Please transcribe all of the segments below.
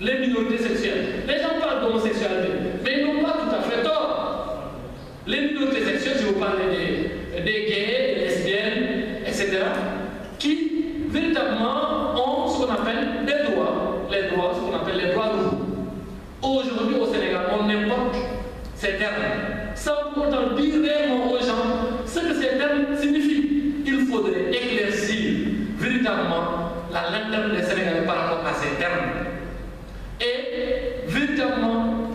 les minorités sexuelles. Les gens parlent d'homosexualité, mais ils n'ont pas tout à fait tort. Les minorités sexuelles, je vous parle des gays, des lesbiennes, etc., qui véritablement ont ce qu'on appelle des droits, ce qu'on appelle les droits de vous. Aujourd'hui au Sénégal, on importe ces termes, sans pour autant dire réellement aux gens ce que ces termes signifient. Il faudrait éclaircir véritablement la lanterne des Sénégalais par rapport à ces termes. Et véritablement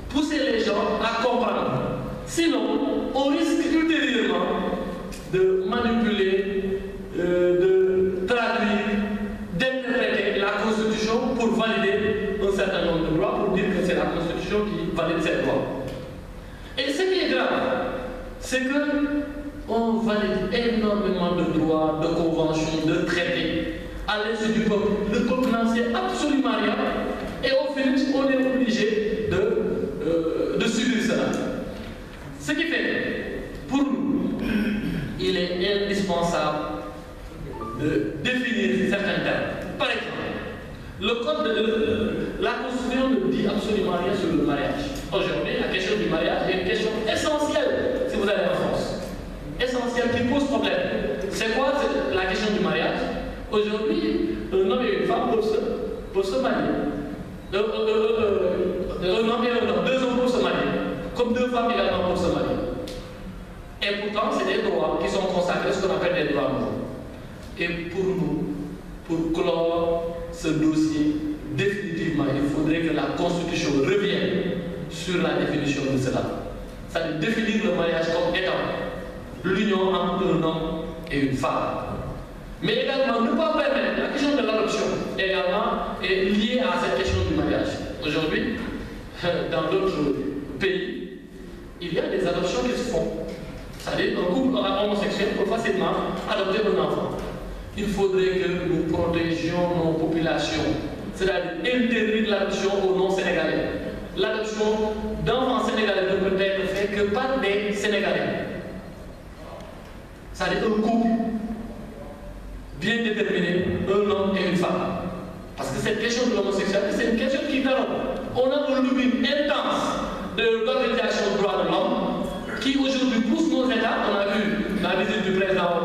pousser les gens à comprendre. Sinon, on risque ultérieurement de manipuler, de traduire, d'interpréter la Constitution pour valider un certain nombre de droits, pour dire que c'est la Constitution qui valide ces droits. Et ce qui est grave, c'est qu'on valide énormément de droits, de conventions, de traités à l'aise du peuple. Le peuple n'en sait absolument rien. Et au final, on est obligé de subir cela. Ce qui fait, pour nous, il est indispensable de définir certains termes. Par exemple, le code de la Constitution ne dit absolument rien sur le mariage. Aujourd'hui, la question du mariage est une question essentielle si vous allez en France. Essentielle qui pose problème. C'est quoi la question du mariage? Aujourd'hui, un homme et une femme peuvent se marier. Un homme et un homme, deux hommes peuvent se marier. Comme deux femmes également peuvent se marier. Et pourtant, c'est des droits qui sont consacrés, ce qu'on appelle des droits moraux. Et pour nous, pour clore ce dossier, définitivement, il faudrait que la Constitution revienne sur la définition de cela. C'est-à-dire définir le mariage comme étant l'union entre un homme et une femme. Mais également, ne pas permettre, la question de l'adoption également est liée à cette question du mariage. Aujourd'hui, dans d'autres pays, il y a des adoptions qui se font. C'est-à-dire un couple homosexuel peut facilement adopter un enfant. Il faudrait que nous protégions nos populations, c'est-à-dire interdire l'adoption aux non-sénégalais. L'adoption d'enfants sénégalais ne peut être faite que par des Sénégalais. C'est-à-dire un couple bien déterminé, un homme et une femme. Parce que cette question de l'homosexualité, c'est une question qui talonne. On a un lobby intense de l'organisation des droits de l'homme qui aujourd'hui pousse nos États. On a vu la visite du président